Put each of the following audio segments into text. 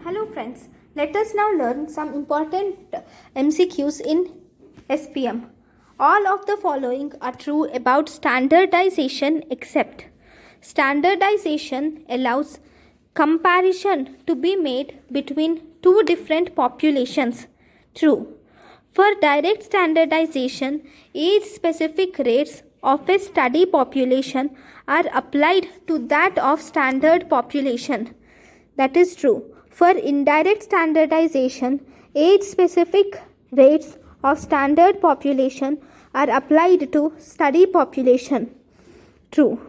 Hello friends, let us now learn some important MCQs in SPM. All of the following are true about standardization except standardization allows comparison to be made between two different populations. True. For direct standardization, age-specific rates of a study population are applied to that of standard population. That is true. For indirect standardization, age-specific rates of standard population are applied to study population. True.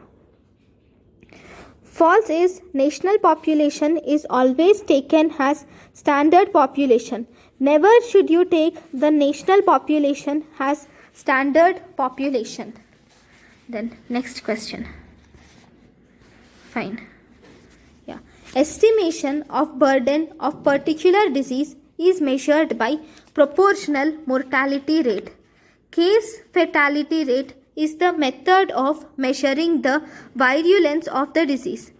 False is national population is always taken as standard population. Never should you take the national population as standard population. Then next question. Fine. Yeah. Estimation of burden of particular disease is measured by proportional mortality rate. Case fatality rate is the method of measuring the virulence of the disease.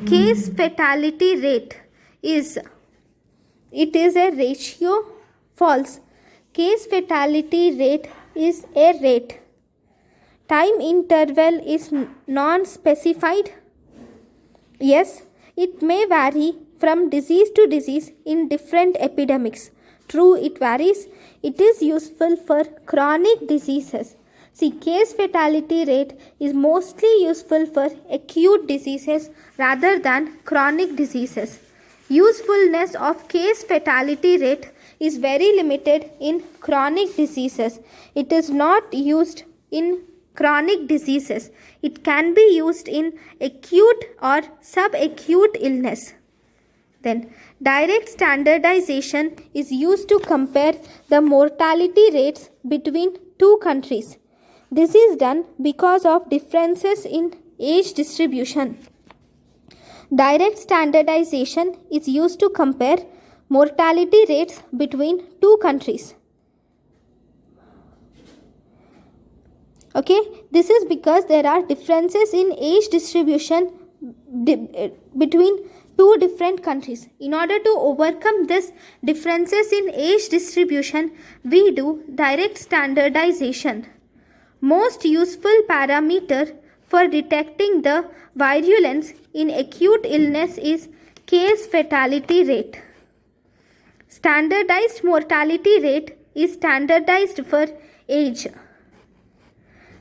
Case fatality rate is a ratio. False. Case fatality rate is a rate. Time interval is non-specified. Yes, it may vary from disease to disease in different epidemics. True, it varies. It is useful for chronic diseases. See, case fatality rate is mostly useful for acute diseases rather than chronic diseases. Usefulness of case fatality rate is very limited in chronic diseases. It is not used in chronic diseases. It can be used in acute or subacute illness. Then, direct standardization is used to compare the mortality rates between two countries. This is done because of differences in age distribution. Direct standardization is used to compare mortality rates between two countries. Okay, this is because there are differences in age distribution between two different countries. In order to overcome this differences in age distribution, we do direct standardization. Most useful parameter for detecting the virulence in acute illness is case fatality rate. Standardized mortality rate is standardized for age.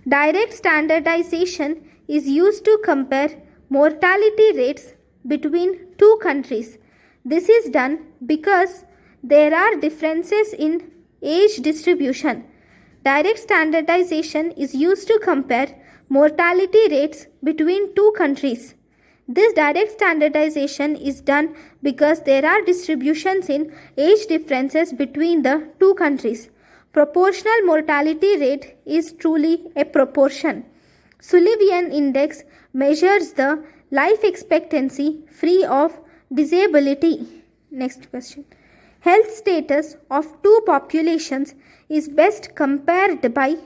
Direct standardization is used to compare mortality rates between two countries. This is done because there are differences in age distribution. Direct standardization is used to compare mortality rates between two countries. This direct standardization is done because there are distributions in age differences between the two countries. Proportional mortality rate is truly a proportion. Sullivan index measures the life expectancy free of disability. Next question. Health status of two populations is best compared by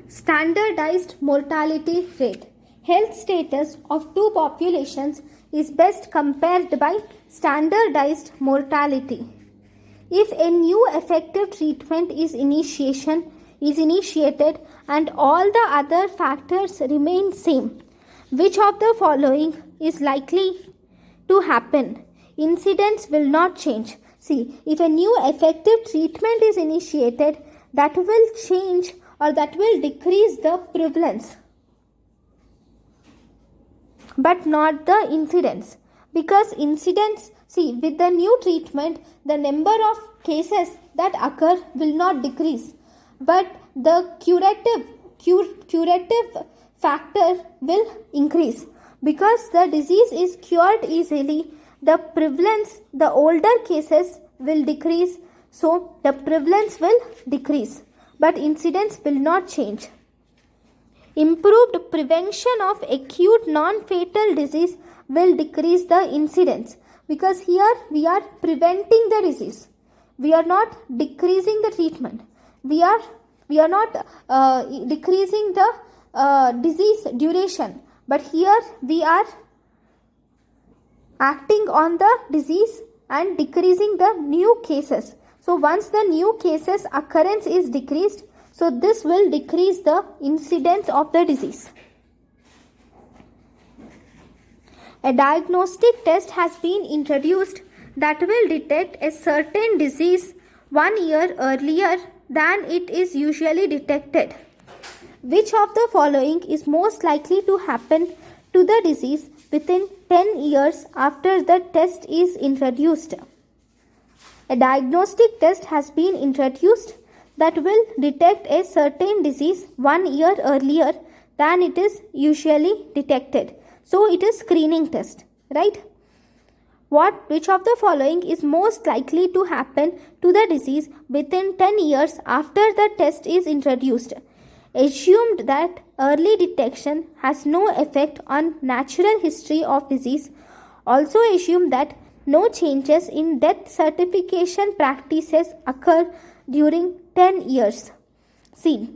standardized mortality rate. Health status of two populations is best compared by standardized mortality. If a new effective treatment is initiated and all the other factors remain same, which of the following is likely to happen? Incidence will not change. See, if a new effective treatment is initiated, that will change or that will decrease the prevalence, but not the incidence. Because incidence, see, with the new treatment, the number of cases that occur will not decrease, but the curative factor will increase. Because the disease is cured easily, the prevalence, the older cases will decrease, so the prevalence will decrease, but incidence will not change. Improved prevention of acute non-fatal disease will decrease the incidence, because here we are preventing the disease. We are not decreasing the treatment. We are not decreasing the disease duration, but here we are acting on the disease and decreasing the new cases. So once the new cases occurrence is decreased, so this will decrease the incidence of the disease. A diagnostic test has been introduced that will detect a certain disease 1 year earlier than it is usually detected. Which of the following is most likely to happen to the disease within 10 years after the test is introduced? A diagnostic test has been introduced that will detect a certain disease 1 year earlier than it is usually detected. So it is screening test, right? Which of the following is most likely to happen to the disease within 10 years after the test is introduced? Assumed that early detection has no effect on natural history of disease. Also assume that no changes in death certification practices occur during 10 years. See,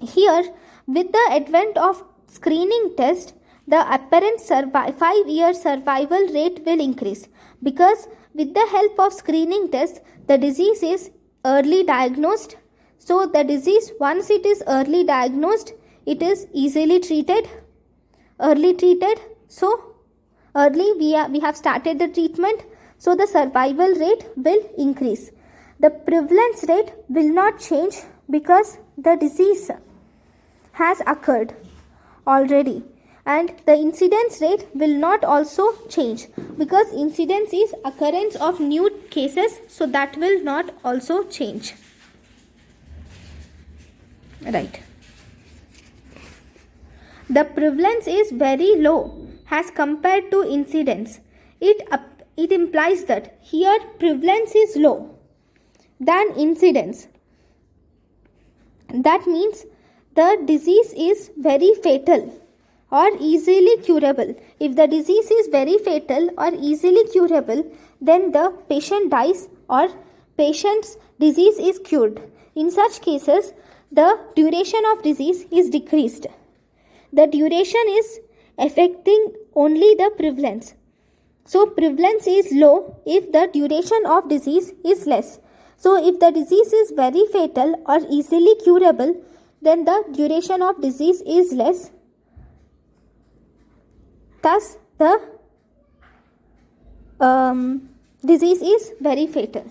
here with the advent of screening test, the apparent 5-year survival rate will increase, because with the help of screening test, the disease is early diagnosed. So the disease, once it is early diagnosed, it is easily treated, early treated. So early we have started the treatment, so the survival rate will increase. The prevalence rate will not change because the disease has occurred already, and the incidence rate will not also change because incidence is occurrence of new cases, so that will not also change, right? The prevalence is very low as compared to incidence. It implies that here prevalence is low than incidence. That means the disease is very fatal or easily curable. If the disease is very fatal or easily curable, then the patient dies or patient's disease is cured. In such cases, the duration of disease is decreased. The duration is affecting only the prevalence. So prevalence is low if the duration of disease is less. So if the disease is very fatal or easily curable, then the duration of disease is less. Thus, the disease is very fatal.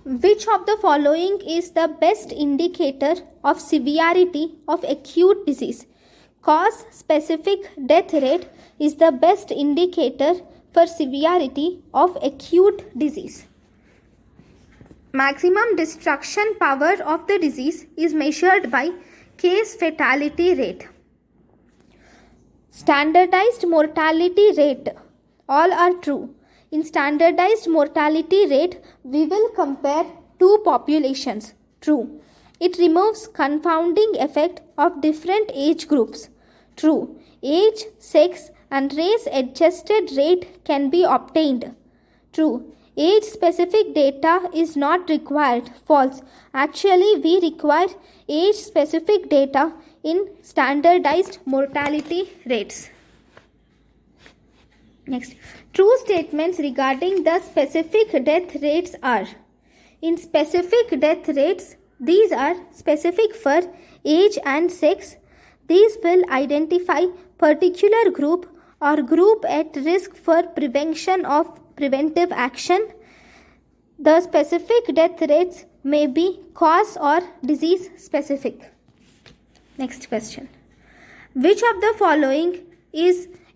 Which of the following is the best indicator of severity of acute disease? Cause specific death rate is the best indicator for severity of acute disease. Maximum destruction power of the disease is measured by case fatality rate. Standardized mortality rate, all are true. In standardized mortality rate, we will compare two populations. True. It removes confounding effect of different age groups. True. Age, sex and race adjusted rate can be obtained. True. Age specific data is not required. False. Actually, we require age specific data in standardized mortality rates. Next, true statements regarding the specific death rates are: in specific death rates, these are specific for age and sex. These will identify particular group or group at risk for prevention of preventive action. The specific death rates may be cause or disease specific. Next question. Which of the following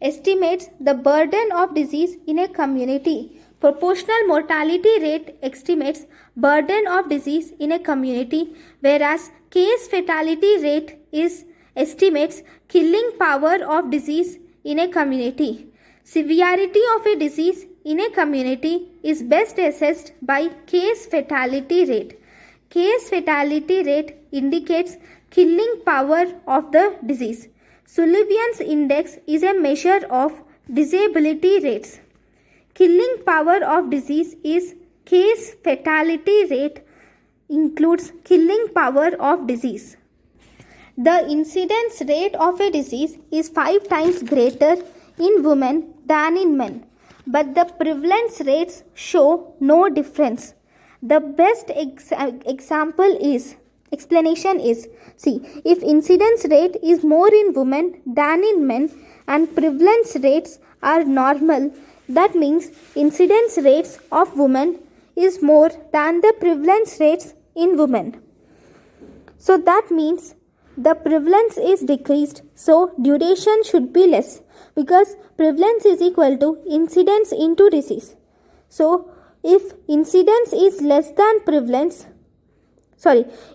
estimates the burden of disease in a community? Proportional mortality rate estimates burden of disease in a community, whereas case fatality rate estimates killing power of disease in a community. Severity of a disease in a community is best assessed by case fatality rate. Case fatality rate indicates killing power of the disease. Sullivan's index is a measure of disability rates. Killing power of disease is case fatality rate includes killing power of disease. The incidence rate of a disease is 5 times greater in women than in men, but the prevalence rates show no difference. The best explanation is, see, if incidence rate is more in women than in men and prevalence rates are normal, that means incidence rates of women is more than the prevalence rates in women. So that means the prevalence is decreased, so duration should be less, because prevalence is equal to incidence into disease. So if incidence is less than prevalence,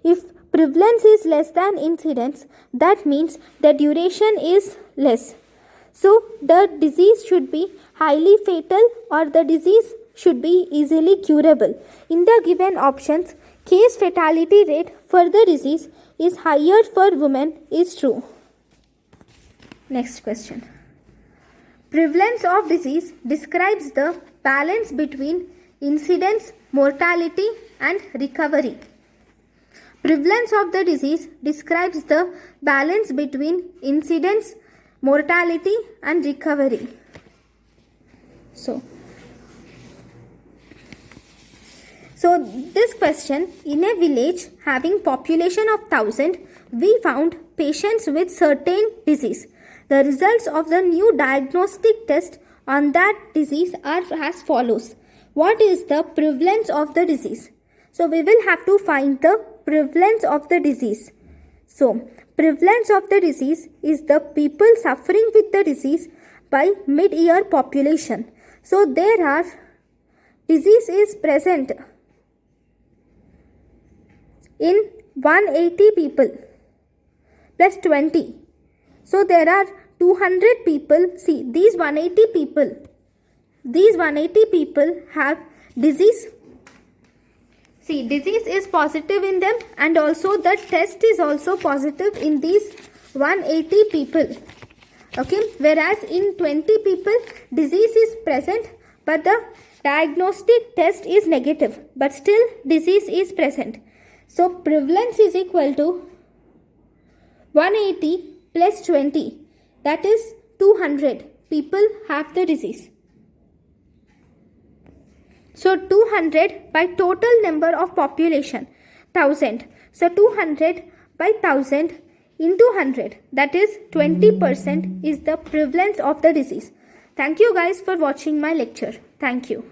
if prevalence is less than incidence, that means the duration is less. So the disease should be highly fatal or the disease should be easily curable. In the given options, case fatality rate for the disease is higher for women is true. Next question. Prevalence of disease describes the balance between incidence, mortality and recovery. Prevalence of the disease describes the balance between incidence, mortality and recovery. So this question, in a village having population of 1000, we found patients with certain disease. The results of the new diagnostic test on that disease are as follows. What is the prevalence of the disease? So we will have to find the prevalence of the disease. So prevalence of the disease is the people suffering with the disease by mid-year population. So there are disease is present in 180 people plus 20. So there are 200 people. See, these 180 people have disease. See, disease is positive in them and also the test is also positive in these 180 people. Okay, whereas in 20 people disease is present but the diagnostic test is negative, but still disease is present. So prevalence is equal to 180 plus 20, that is 200 people have the disease. So 200 by total number of population 1000. So 200 by 1000 into 100, that is 20% is the prevalence of the disease. Thank you guys for watching my lecture. Thank you.